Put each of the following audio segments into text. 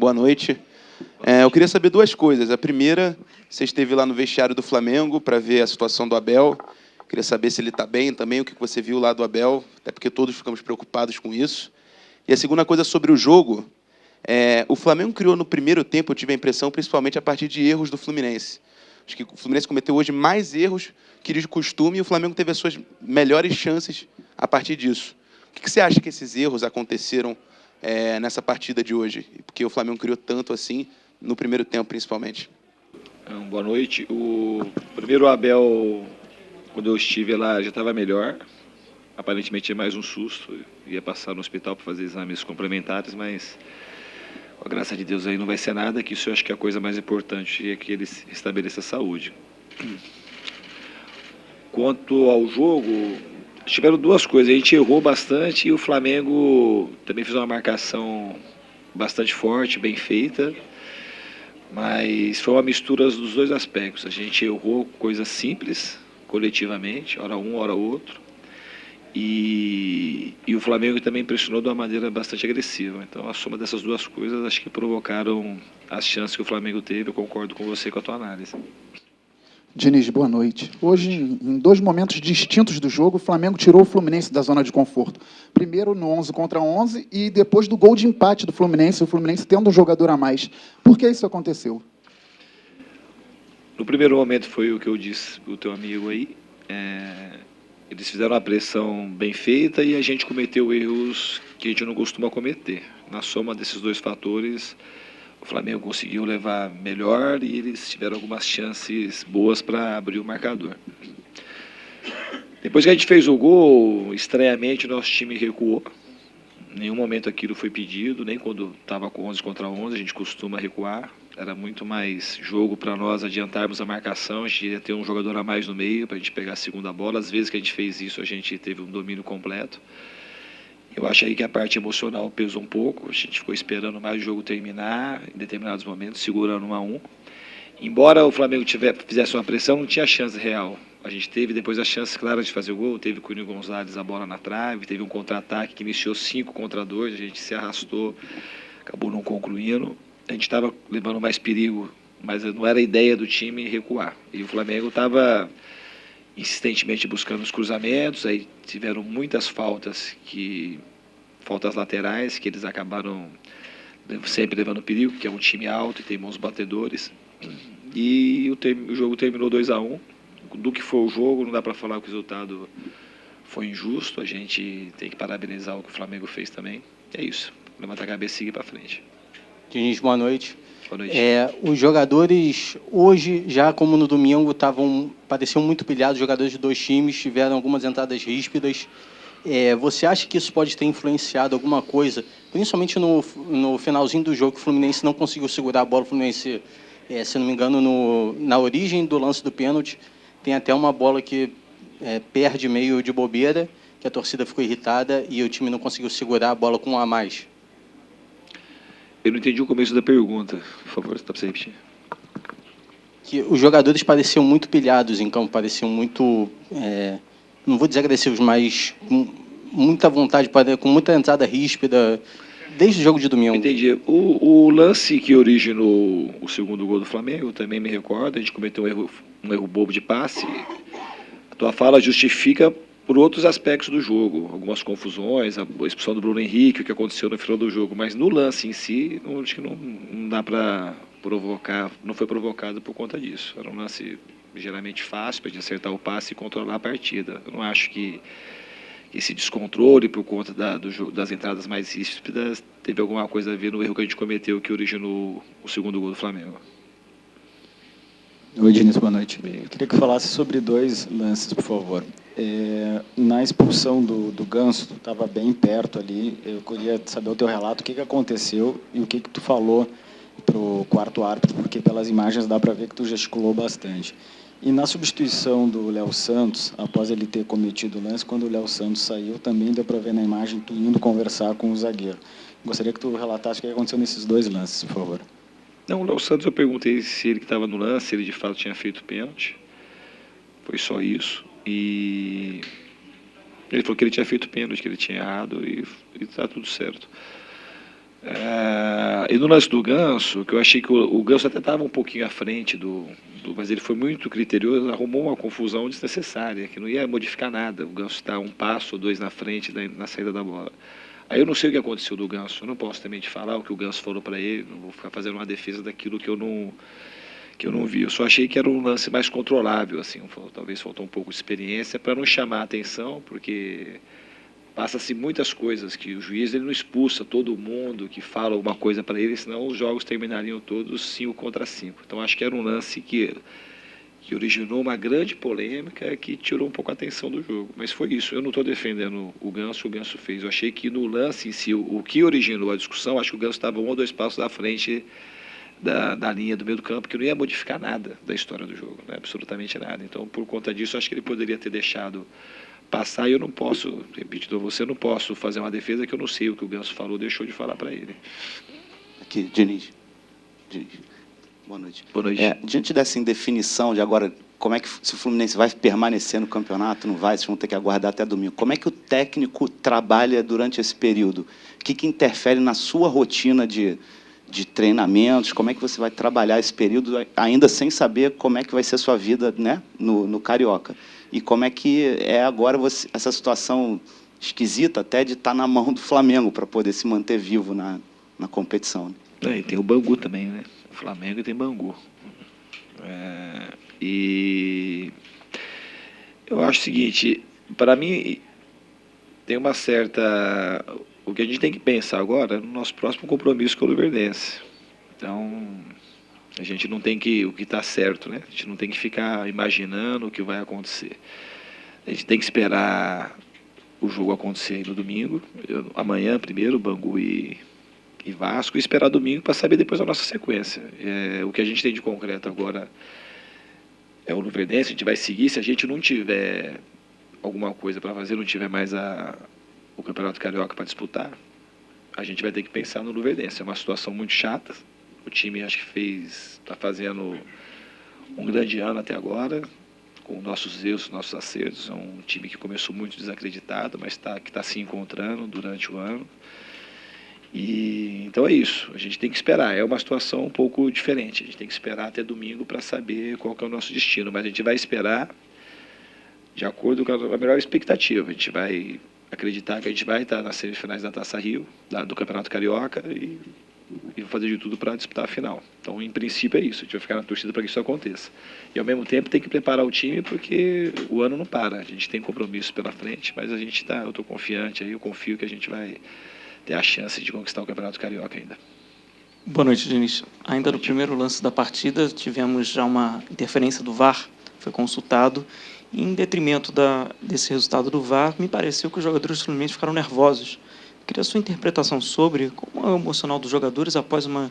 boa noite. Eu queria saber duas coisas. A primeira, você esteve lá no vestiário do Flamengo para ver a situação do Abel. Queria saber se ele está bem também, o que você viu lá do Abel, até porque todos ficamos preocupados com isso. E a segunda coisa sobre o jogo, o Flamengo criou no primeiro tempo, eu tive a impressão, principalmente a partir de erros do Fluminense. Acho que o Fluminense cometeu hoje mais erros que de costume e o Flamengo teve as suas melhores chances a partir disso. O que você acha que esses erros aconteceram nessa partida de hoje? Porque o Flamengo criou tanto assim, no primeiro tempo, principalmente. Boa noite. O primeiro Abel, quando eu estive lá, já estava melhor. Aparentemente é mais um susto. Ia passar no hospital para fazer exames complementares, mas com a graça de Deus aí não vai ser nada, que isso eu acho que é a coisa mais importante, é que ele estabeleça a saúde. Quanto ao jogo, tiveram duas coisas. A gente errou bastante e o Flamengo também fez uma marcação bastante forte, bem feita. Mas foi uma mistura dos dois aspectos. A gente errou coisas simples, coletivamente, hora um, hora outro. E o Flamengo também pressionou de uma maneira bastante agressiva. Então, a soma dessas duas coisas acho que provocaram as chances que o Flamengo teve. Eu concordo com você, com a tua análise. Diniz, boa noite. Hoje, em dois momentos distintos do jogo, o Flamengo tirou o Fluminense da zona de conforto. Primeiro no 11 contra 11 e depois do gol de empate do Fluminense, o Fluminense tendo um jogador a mais. Por que isso aconteceu? No primeiro momento foi o que eu disse o teu amigo aí. Eles fizeram uma pressão bem feita e a gente cometeu erros que a gente não costuma cometer. Na soma desses dois fatores, o Flamengo conseguiu levar melhor e eles tiveram algumas chances boas para abrir o marcador. Depois que a gente fez o gol, estranhamente nosso time recuou. Em nenhum momento aquilo foi pedido, nem quando estava com 11 contra 11, a gente costuma recuar. Era muito mais jogo para nós adiantarmos a marcação, a gente ia ter um jogador a mais no meio para a gente pegar a segunda bola. Às vezes que a gente fez isso, a gente teve um domínio completo. Eu acho aí que a parte emocional pesou um pouco, a gente ficou esperando mais o jogo terminar, em determinados momentos, segurando 1-1. Embora o Flamengo fizesse uma pressão, não tinha chance real. A gente teve depois a chance clara de fazer o gol, teve o Cunha Gonzalez a bola na trave, teve um contra-ataque que iniciou 5 contra 2, a gente se arrastou, acabou não concluindo. A gente estava levando mais perigo, mas não era a ideia do time recuar. E o Flamengo estava insistentemente buscando os cruzamentos, aí tiveram muitas faltas laterais, que eles acabaram sempre levando perigo, que é um time alto e tem bons batedores. E o jogo terminou 2-1. Do que foi o jogo, não dá para falar que o resultado foi injusto, a gente tem que parabenizar o que o Flamengo fez também. É isso, levantar a cabeça e seguir para frente. Diniz, boa noite. Boa noite. Os jogadores, hoje, já como no domingo, pareciam muito pilhados, os jogadores de dois times tiveram algumas entradas ríspidas. Você acha que isso pode ter influenciado alguma coisa, principalmente no finalzinho do jogo, que o Fluminense não conseguiu segurar a bola, o Fluminense, se não me engano, na origem do lance do pênalti, tem até uma bola que perde meio de bobeira, que a torcida ficou irritada e o time não conseguiu segurar a bola com um a mais. Eu não entendi o começo da pergunta. Por favor, você está para repetir? Que os jogadores pareciam muito pilhados em campo, pareciam muito, não vou dizer agressivos, mas com muita vontade, com muita entrada ríspida, desde o jogo de domingo. Entendi. O lance que originou o segundo gol do Flamengo, também me recordo, a gente cometeu um erro bobo de passe. A tua fala justifica por outros aspectos do jogo, algumas confusões, a expulsão do Bruno Henrique, o que aconteceu no final do jogo, mas no lance em si, acho que não dá para provocar, não foi provocado por conta disso. Era um lance geralmente fácil para a gente acertar o passe e controlar a partida. Eu não acho que esse descontrole por conta das entradas mais ríspidas teve alguma coisa a ver no erro que a gente cometeu que originou o segundo gol do Flamengo. Oi, Diniz, boa noite. Eu queria que falasse sobre dois lances, por favor. Na expulsão do Ganso, tu estava bem perto ali, eu queria saber o teu relato, o que aconteceu e o que tu falou para o quarto árbitro, porque pelas imagens dá para ver que tu gesticulou bastante. E na substituição do Léo Santos, após ele ter cometido o lance, quando o Léo Santos saiu, também deu para ver na imagem tu indo conversar com o zagueiro. Gostaria que tu relatasse o que aconteceu nesses dois lances, por favor. Não, o Léo Santos eu perguntei se ele que estava no lance, se ele de fato tinha feito pênalti. Foi só isso. E ele falou que ele tinha feito pênalti, que ele tinha errado e está tudo certo. E no lance do Ganso, que eu achei que o Ganso até estava um pouquinho à frente mas ele foi muito criterioso, arrumou uma confusão desnecessária, que não ia modificar nada. O Ganso está um passo ou dois na frente na saída da bola. Aí eu não sei o que aconteceu do Ganso, eu não posso também te falar o que o Ganso falou para ele, não vou ficar fazendo uma defesa daquilo que eu não vi. Eu só achei que era um lance mais controlável, assim, talvez faltou um pouco de experiência para não chamar a atenção, porque passa-se muitas coisas que o juiz ele não expulsa todo mundo que fala alguma coisa para ele, senão os jogos terminariam todos 5-5. Então acho que era um lance que originou uma grande polêmica que tirou um pouco a atenção do jogo. Mas foi isso, eu não estou defendendo o Ganso fez. Eu achei que no lance em si, o que originou a discussão, acho que o Ganso estava 1 ou 2 passos à frente da linha do meio do campo, que não ia modificar nada da história do jogo, né? Absolutamente nada. Então, por conta disso, acho que ele poderia ter deixado passar, e eu não posso, repito a você, eu não posso fazer uma defesa que eu não sei o que o Ganso falou, deixou de falar para ele. Aqui, Diniz. Boa noite. Boa noite. Diante dessa indefinição de agora, como é que se o Fluminense vai permanecer no campeonato, não vai, vocês vão ter que aguardar até domingo. Como é que o técnico trabalha durante esse período? O que interfere na sua rotina de treinamentos? Como é que você vai trabalhar esse período, ainda sem saber como é que vai ser a sua vida, né, no Carioca? E como é que é agora essa situação esquisita até de estar na mão do Flamengo para poder se manter vivo na competição? E tem o Bangu também, né? O Flamengo tem Bangu. E eu acho o seguinte, para mim, tem uma certa... O que a gente tem que pensar agora é no nosso próximo compromisso com o Luverdense. Então, a gente não tem que... O que está certo, né? A gente não tem que ficar imaginando o que vai acontecer. A gente tem que esperar o jogo acontecer aí no domingo. Amanhã, primeiro, Bangu e Vasco, e esperar domingo para saber depois a nossa sequência. O que a gente tem de concreto agora é o Luverdense, a gente vai seguir. Se a gente não tiver alguma coisa para fazer, não tiver mais o Campeonato Carioca para disputar, a gente vai ter que pensar no Luverdense. É uma situação muito chata. O time acho que está fazendo um grande ano até agora, com nossos erros, nossos acertos. É um time que começou muito desacreditado, mas que está se encontrando durante o ano. Então é isso, a gente tem que esperar. É uma situação um pouco diferente, a gente tem que esperar até domingo para saber qual que é o nosso destino, mas a gente vai esperar de acordo com a melhor expectativa. A gente vai acreditar que a gente vai estar nas semifinais da Taça Rio, do Campeonato Carioca, e fazer de tudo para disputar a final. Então, em princípio, é isso, a gente vai ficar na torcida para que isso aconteça. E, ao mesmo tempo, tem que preparar o time, porque o ano não para, a gente tem compromissos pela frente, mas eu estou confiante, eu confio que a gente vai ter a chance de conquistar o Campeonato Carioca ainda. Boa noite, Diniz. Ainda no primeiro lance da partida, tivemos já uma interferência do VAR, foi consultado, e em detrimento desse resultado do VAR, me pareceu que os jogadores do Fluminense ficaram nervosos. Queria a sua interpretação sobre como é o emocional dos jogadores após uma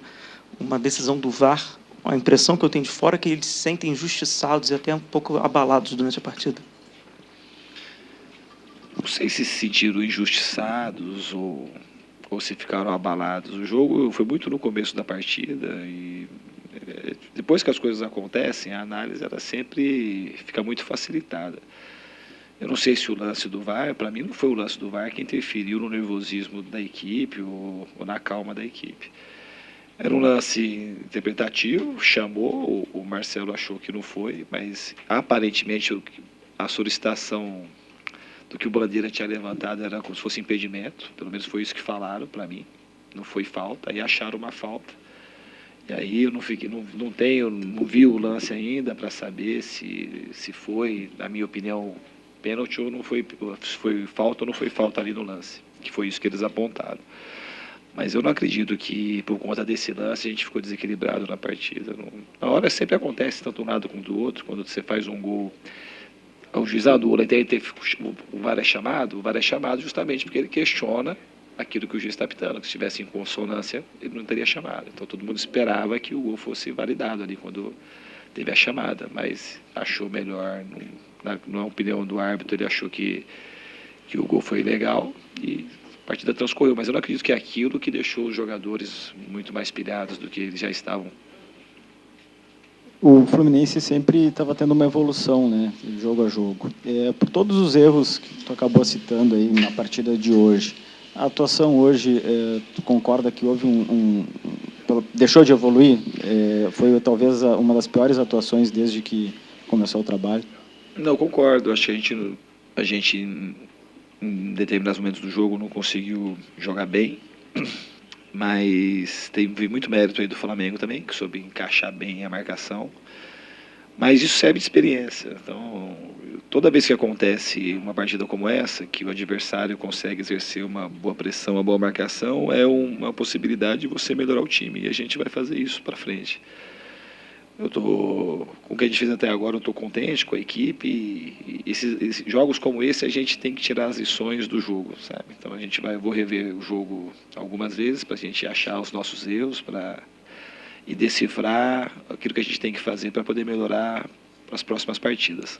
decisão do VAR. A impressão que eu tenho de fora é que eles se sentem injustiçados e até um pouco abalados durante a partida. Não sei se sentiram injustiçados ou se ficaram abalados. O jogo foi muito no começo da partida e depois que as coisas acontecem, a análise ela sempre fica muito facilitada. Eu não sei se o lance do VAR, para mim não foi o lance do VAR que interferiu no nervosismo da equipe ou na calma da equipe. Era um lance interpretativo, chamou, o Marcelo achou que não foi, mas aparentemente a solicitação do que o Bandeira tinha levantado era como se fosse impedimento, pelo menos foi isso que falaram para mim, não foi falta, aí acharam uma falta. E aí eu não vi o lance ainda para saber se foi, na minha opinião, pênalti ou não foi, se foi falta ou não foi falta ali no lance, que foi isso que eles apontaram. Mas eu não acredito que por conta desse lance a gente ficou desequilibrado na partida. Na hora sempre acontece tanto um lado quanto do outro, quando você faz um gol. O juiz anula, o VAR é chamado justamente porque ele questiona aquilo que o juiz está apitando, que se estivesse em consonância, ele não teria chamado. Então todo mundo esperava que o gol fosse validado ali quando teve a chamada, mas achou melhor, na opinião do árbitro, ele achou que o gol foi legal e a partida transcorreu. Mas eu não acredito que é aquilo que deixou os jogadores muito mais pilhados do que eles já estavam. O Fluminense sempre estava tendo uma evolução, né, jogo a jogo. Por todos os erros que tu acabou citando aí na partida de hoje, A atuação hoje, tu concorda que houve deixou de evoluir? Foi talvez uma das piores atuações desde que começou o trabalho? Não, concordo. Acho que a gente em determinados momentos do jogo não conseguiu jogar bem, mas teve muito mérito aí do Flamengo também, que soube encaixar bem a marcação. Mas isso serve de experiência. Então, toda vez que acontece uma partida como essa, que o adversário consegue exercer uma boa pressão, uma boa marcação, é uma possibilidade de você melhorar o time. E a gente vai fazer isso para frente. Com o que a gente fez até agora, eu estou contente com a equipe. E esses jogos como esse, a gente tem que tirar as lições do jogo, sabe? Então, vou rever o jogo algumas vezes para a gente achar os nossos erros, e decifrar aquilo que a gente tem que fazer para poder melhorar para as próximas partidas.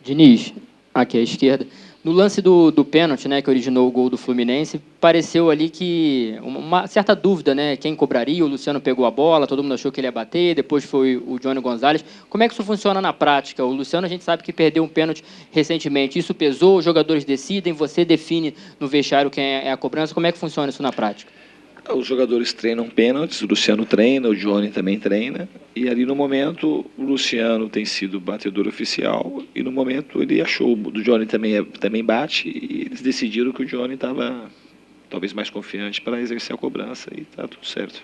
Diniz, aqui à esquerda. No lance do pênalti, né, que originou o gol do Fluminense, pareceu ali que uma certa dúvida, né, quem cobraria. O Luciano pegou a bola, todo mundo achou que ele ia bater, depois foi o Johnny Gonzalez. Como é que isso funciona na prática? O Luciano, a gente sabe que perdeu um pênalti recentemente. Isso pesou, os jogadores decidem, você define no vestiário quem é a cobrança. Como é que funciona isso na prática? Os jogadores treinam pênaltis, o Luciano treina, o Johnny também treina, e ali no momento o Luciano tem sido batedor oficial, e no momento ele achou, o Johnny também bate, e eles decidiram que o Johnny estava talvez mais confiante para exercer a cobrança, e está tudo certo.